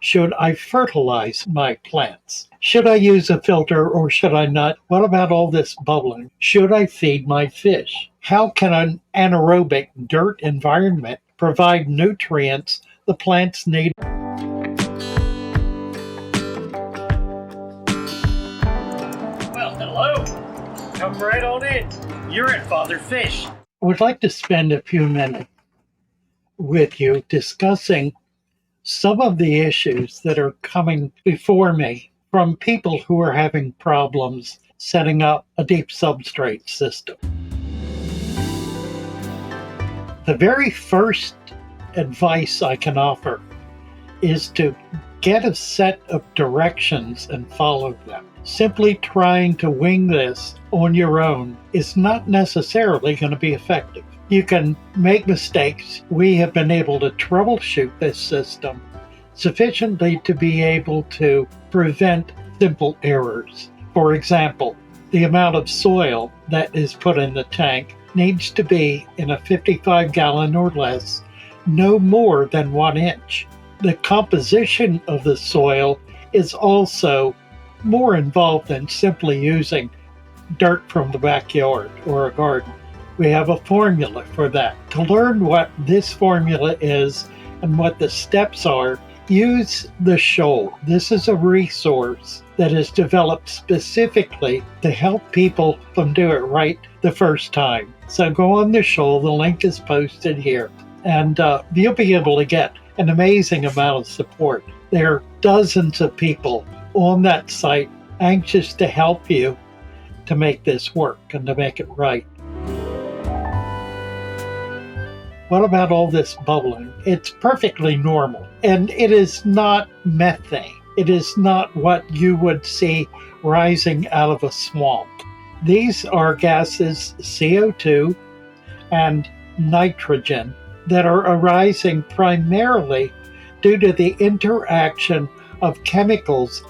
Should I fertilize my plants? Should I use a filter or should I not? What about all this bubbling? Should I feed my fish? How can an anaerobic dirt environment provide nutrients the plants need? Well, hello. Come right on in. You're at Father Fish. I would like to spend a few minutes with you discussing some of the issues that are coming before me from people who are having problems setting up a deep substrate system. The very first advice I can offer is to get a set of directions and follow them. Simply trying to wing this on your own is not necessarily going to be effective. You can make mistakes. We have been able to troubleshoot this system sufficiently to be able to prevent simple errors. For example, the amount of soil that is put in the tank needs to be in a 55-gallon or less, no more than 1 inch. The composition of the soil is also more involved than simply using dirt from the backyard or a garden. We have a formula for that. To learn what this formula is and what the steps are, use the shoal. This is a resource that is developed specifically to help people do it right the first time. So go on the shoal, the link is posted here, and you'll be able to get an amazing amount of support. There are dozens of people on that site anxious to help you to make this work and to make it right. What about all this bubbling? It's perfectly normal, and it is not methane. It is not what you would see rising out of a swamp. These are gases, CO2 and nitrogen, that are arising primarily due to the interaction of chemicals,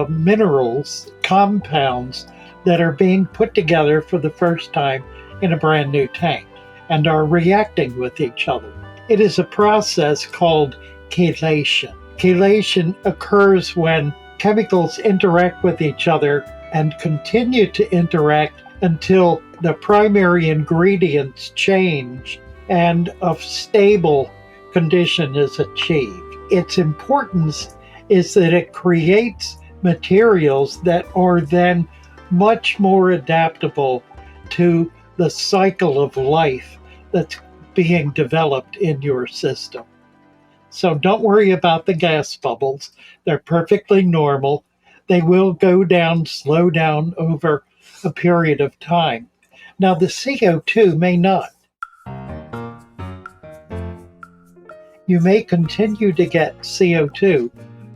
minerals, compounds that are being put together for the first time in a brand new tank and are reacting with each other. It is a process called chelation. Chelation occurs when chemicals interact with each other and continue to interact until the primary ingredients change and a stable condition is achieved. Its importance is that it creates materials that are then much more adaptable to the cycle of life that's being developed in your system. So don't worry about the gas bubbles. They're perfectly normal. They will go down, slow down over a period of time. Now the CO2 may not. You may continue to get CO2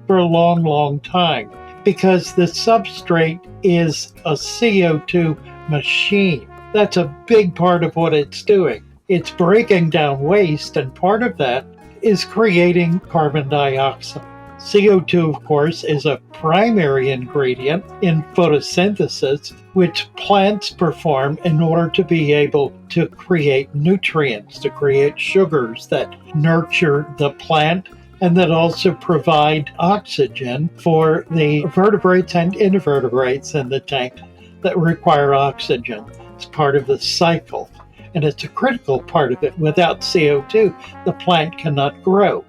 for a long, long time because the substrate is a CO2 machine. That's a big part of what it's doing. It's breaking down waste, and part of that is creating carbon dioxide. CO2, of course, is a primary ingredient in photosynthesis, which plants perform in order to be able to create nutrients, to create sugars that nurture the plant and that also provide oxygen for the vertebrates and invertebrates in the tank that require oxygen. It's part of the cycle, and it's a critical part of it. Without CO2, the plant cannot grow.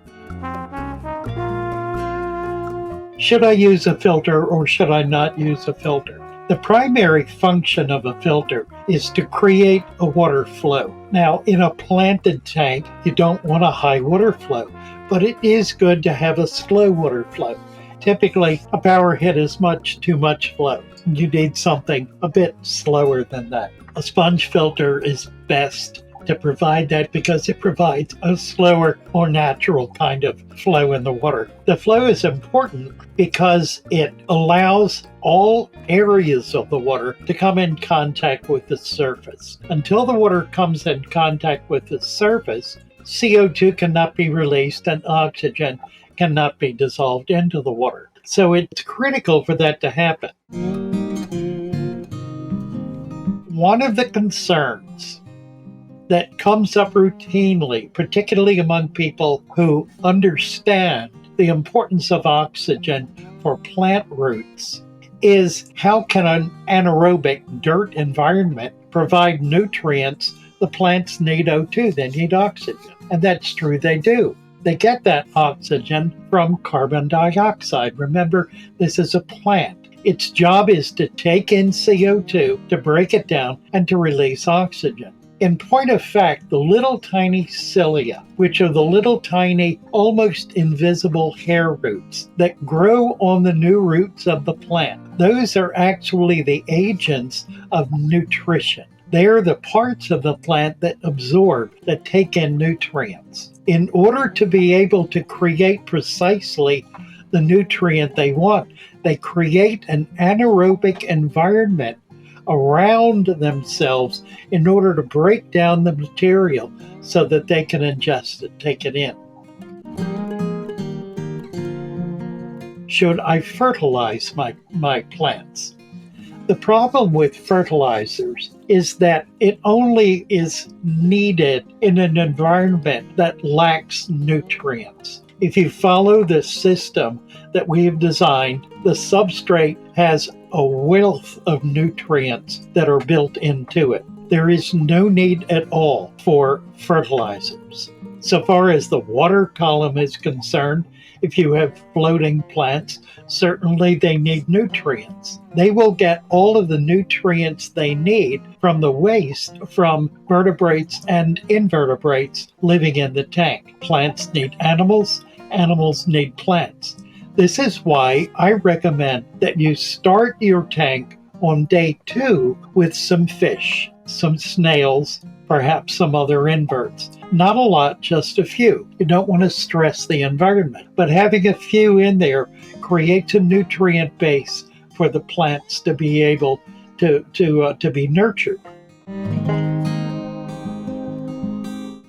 Should I use a filter or should I not use a filter? The primary function of a filter is to create a water flow. Now, in a planted tank, you don't want a high water flow, but it is good to have a slow water flow. Typically, a power hit is too much flow. You need something a bit slower than that. A sponge filter is best to provide that because it provides a slower, more natural kind of flow in the water. The flow is important because it allows all areas of the water to come in contact with the surface. Until the water comes in contact with the surface, CO2 cannot be released and oxygen cannot be dissolved into the water. So it's critical for that to happen. One of the concerns that comes up routinely, particularly among people who understand the importance of oxygen for plant roots is how can an anaerobic dirt environment provide nutrients the plants need O2, they need oxygen. And that's true, they do. They get that oxygen from carbon dioxide. Remember, this is a plant. Its job is to take in CO2, to break it down, and to release oxygen. In point of fact, the little tiny cilia, which are the little tiny, almost invisible hair roots that grow on the new roots of the plant, those are actually the agents of nutrition. They're the parts of the plant that absorb, that take in nutrients. In order to be able to create precisely the nutrient they want, they create an anaerobic environment around themselves in order to break down the material so that they can ingest it, take it in. Should I fertilize my plants? The problem with fertilizers is that it only is needed in an environment that lacks nutrients. If you follow the system that we have designed, the substrate has a wealth of nutrients that are built into it. There is no need at all for fertilizers. So far as the water column is concerned, if you have floating plants, certainly they need nutrients. They will get all of the nutrients they need from the waste from vertebrates and invertebrates living in the tank. Plants need animals, animals need plants. This is why I recommend that you start your tank on day 2 with some fish, some snails, perhaps some other inverts. Not a lot, just a few. You don't want to stress the environment, but having a few in there creates a nutrient base for the plants to be able to be nurtured.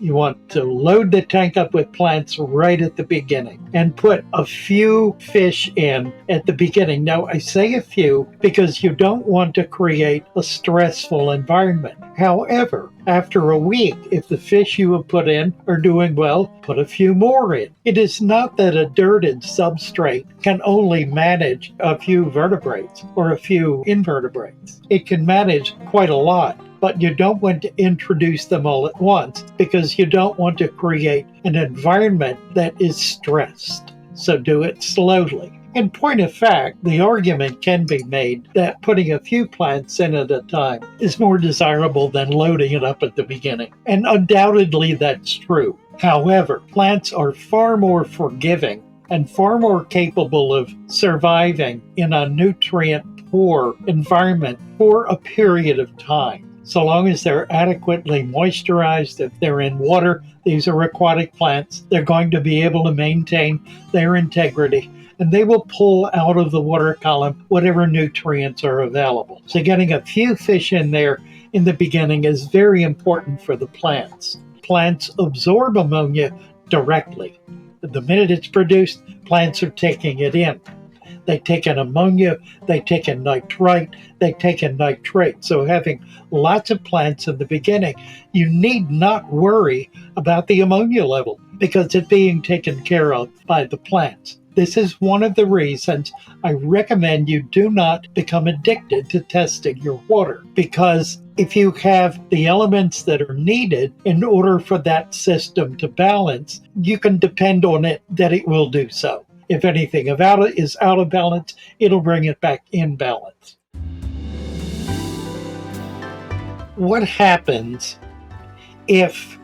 You want to load the tank up with plants right at the beginning and put a few fish in at the beginning. Now, I say a few because you don't want to create a stressful environment. However, after a week, if the fish you have put in are doing well, put a few more in. It is not that a dirted substrate can only manage a few vertebrates or a few invertebrates. It can manage quite a lot. But you don't want to introduce them all at once because you don't want to create an environment that is stressed. So do it slowly. In point of fact, the argument can be made that putting a few plants in at a time is more desirable than loading it up at the beginning. And undoubtedly that's true. However, plants are far more forgiving and far more capable of surviving in a nutrient-poor environment for a period of time. So long as they're adequately moisturized, if they're in water, these are aquatic plants, they're going to be able to maintain their integrity, and they will pull out of the water column whatever nutrients are available. So getting a few fish in there in the beginning is very important for the plants. Plants absorb ammonia directly. The minute it's produced, plants are taking it in. They take in ammonia, they take in nitrite, they take in nitrate. So having lots of plants in the beginning, you need not worry about the ammonia level because it's being taken care of by the plants. This is one of the reasons I recommend you do not become addicted to testing your water, because if you have the elements that are needed in order for that system to balance, you can depend on it that it will do so. If anything is out of balance, it'll bring it back in balance. What happens if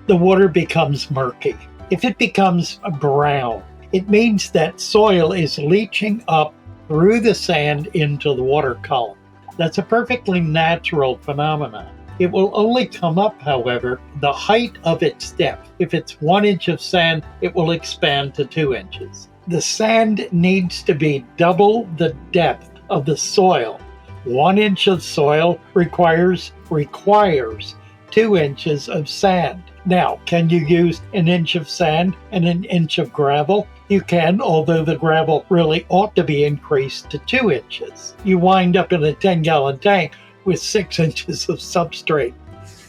the water becomes murky? If it becomes brown, it means that soil is leaching up through the sand into the water column. That's a perfectly natural phenomenon. It will only come up, however, the height of its depth. If it's 1 inch of sand, it will expand to 2 inches. The sand needs to be double the depth of the soil. 1 inch of soil requires 2 inches of sand. Now, can you use 1 inch of sand and 1 inch of gravel? You can, although the gravel really ought to be increased to 2 inches. You wind up in a 10-gallon tank with 6 inches of substrate.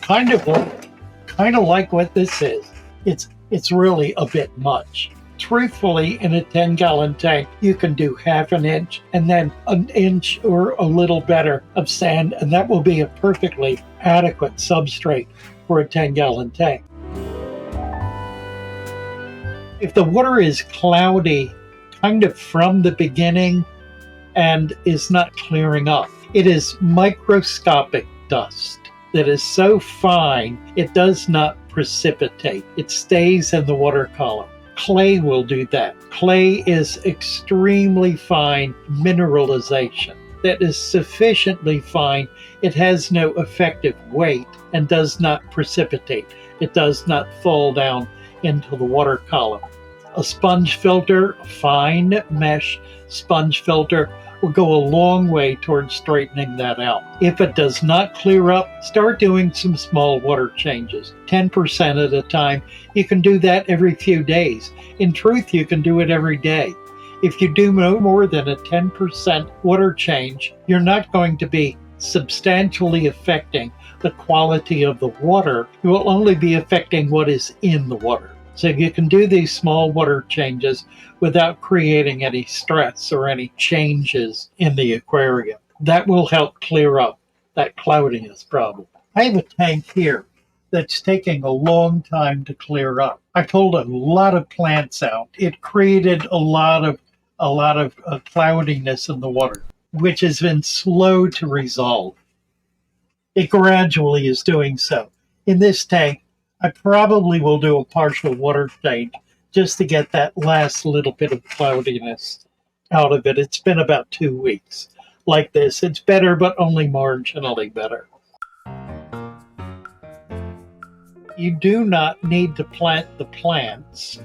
Kind of like what this is. It's really a bit much. Truthfully, in a 10-gallon tank, you can do half an inch and then an inch or a little better of sand, and that will be a perfectly adequate substrate for a 10-gallon tank. If the water is cloudy kind of from the beginning and is not clearing up, it is microscopic dust that is so fine it does not precipitate. It stays in the water column. Clay will do that. Clay is extremely fine mineralization that is sufficiently fine. It has no effective weight and does not precipitate. It does not fall down into the water column. A sponge filter, a fine mesh sponge filter, will go a long way towards straightening that out. If it does not clear up, start doing some small water changes, 10% at a time. You can do that every few days. In truth, you can do it every day. If you do no more than a 10% water change, you're not going to be substantially affecting the quality of the water. You will only be affecting what is in the water. So you can do these small water changes without creating any stress or any changes in the aquarium. That will help clear up that cloudiness problem. I have a tank here that's taking a long time to clear up. I pulled a lot of plants out. It created a lot of cloudiness in the water, which has been slow to resolve. It gradually is doing so. In this tank, I probably will do a partial water change just to get that last little bit of cloudiness out of it. It's been about 2 weeks like this. It's better, but only marginally better. You do not need to plant the plants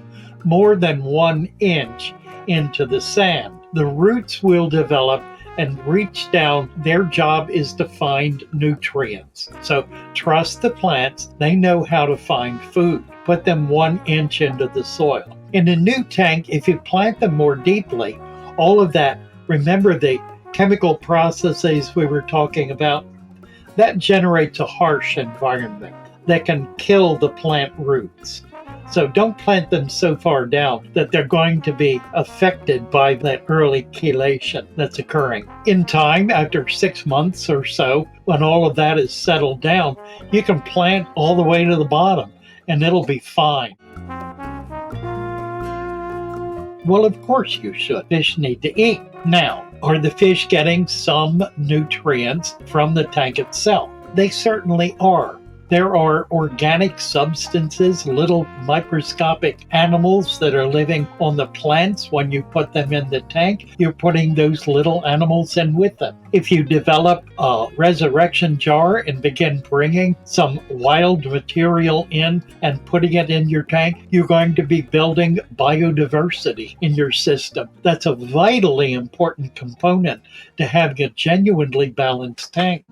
more than 1 inch into the sand. The roots will develop and reach down. Their job is to find nutrients. So trust the plants. They know how to find food. Put them 1 inch into the soil. In a new tank, if you plant them more deeply, all of that, remember the chemical processes we were talking about, that generates a harsh environment that can kill the plant roots. So don't plant them so far down that they're going to be affected by that early chelation that's occurring. In time, after 6 months or so, when all of that is settled down, you can plant all the way to the bottom and it'll be fine. Well, of course you should. Fish need to eat. Now, are the fish getting some nutrients from the tank itself? They certainly are. There are organic substances, little microscopic animals that are living on the plants. When you put them in the tank, you're putting those little animals in with them. If you develop a resurrection jar and begin bringing some wild material in and putting it in your tank, you're going to be building biodiversity in your system. That's a vitally important component to having a genuinely balanced tank.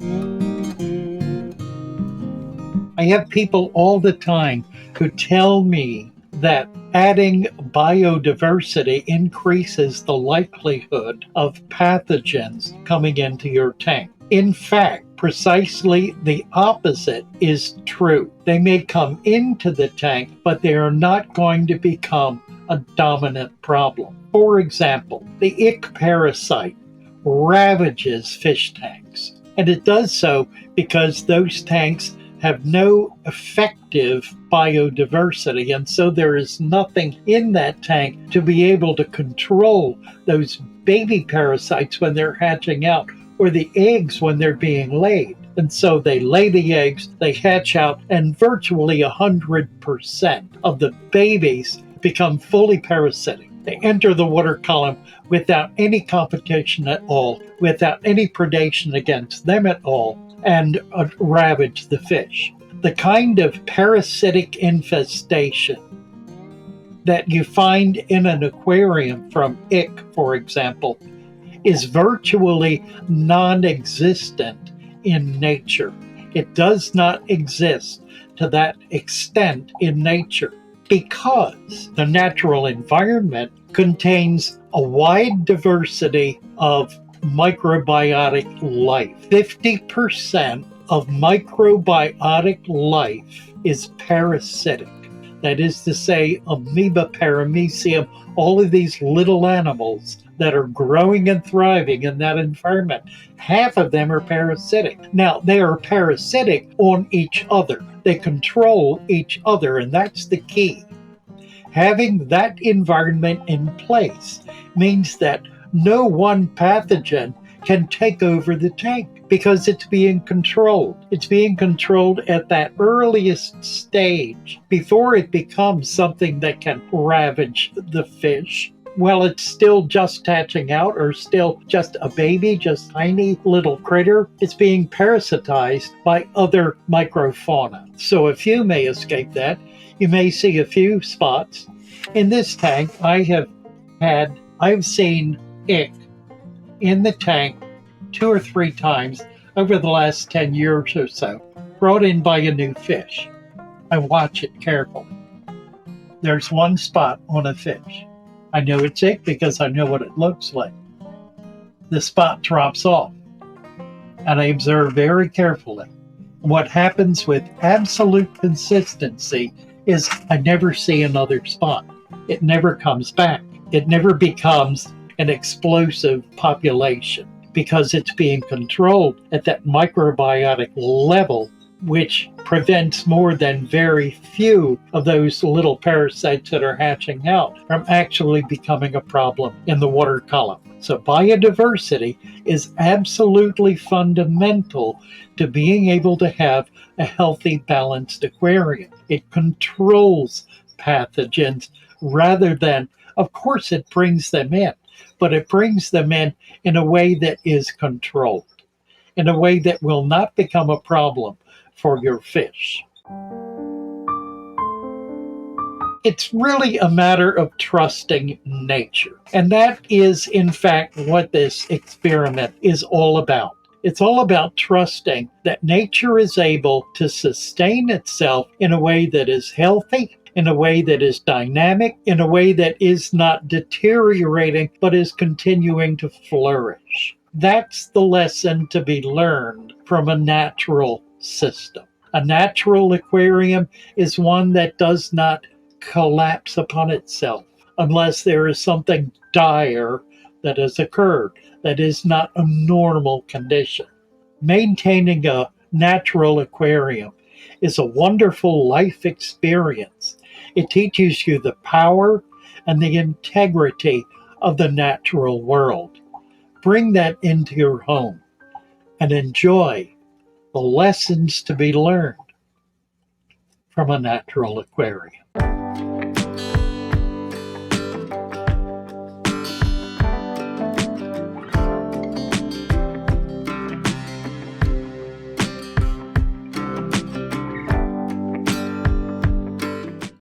I have people all the time who tell me that adding biodiversity increases the likelihood of pathogens coming into your tank. In fact, precisely the opposite is true. They may come into the tank, but they are not going to become a dominant problem. For example, the ick parasite ravages fish tanks, and it does so because those tanks have no effective biodiversity, and so there is nothing in that tank to be able to control those baby parasites when they're hatching out, or the eggs when they're being laid. And so they lay the eggs, they hatch out, and virtually 100% of the babies become fully parasitic. They enter the water column without any competition at all, without any predation against them at all, and ravage the fish. The kind of parasitic infestation that you find in an aquarium from ick, for example, is virtually non-existent in nature. It does not exist to that extent in nature because the natural environment contains a wide diversity of microbiotic life. 50% of microbiotic life is parasitic. that is to say amoeba, paramecium, all of these little animals that are growing and thriving in that environment, half of them are parasitic. Now, they are parasitic on each other. They control each other, and that's the key. Having that environment in place means that no one pathogen can take over the tank because it's being controlled. It's being controlled at that earliest stage before it becomes something that can ravage the fish. Well, it's still just hatching out or still just a baby, just tiny little critter. It's being parasitized by other microfauna. So a few may escape that. You may see a few spots. In this tank, I've seen ick in the tank 2 or 3 times over the last 10 years or so, brought in by a new fish. I watch it carefully. There's one spot on a fish. I know it's ick because I know what it looks like. The spot drops off, and I observe very carefully. What happens with absolute consistency is I never see another spot. It never comes back. It never becomes an explosive population because it's being controlled at that microbiotic level, which prevents more than very few of those little parasites that are hatching out from actually becoming a problem in the water column. So biodiversity is absolutely fundamental to being able to have a healthy, balanced aquarium. It controls pathogens rather than, of course, it brings them in, but it brings them in a way that is controlled, in a way that will not become a problem for your fish. It's really a matter of trusting nature. And that is, in fact, what this experiment is all about. It's all about trusting that nature is able to sustain itself in a way that is healthy, in a way that is dynamic, in a way that is not deteriorating, but is continuing to flourish. That's the lesson to be learned from a natural system. A natural aquarium is one that does not collapse upon itself unless there is something dire that has occurred that is not a normal condition. Maintaining a natural aquarium is a wonderful life experience. It teaches you the power and the integrity of the natural world. Bring that into your home and enjoy the lessons to be learned from a natural aquarium.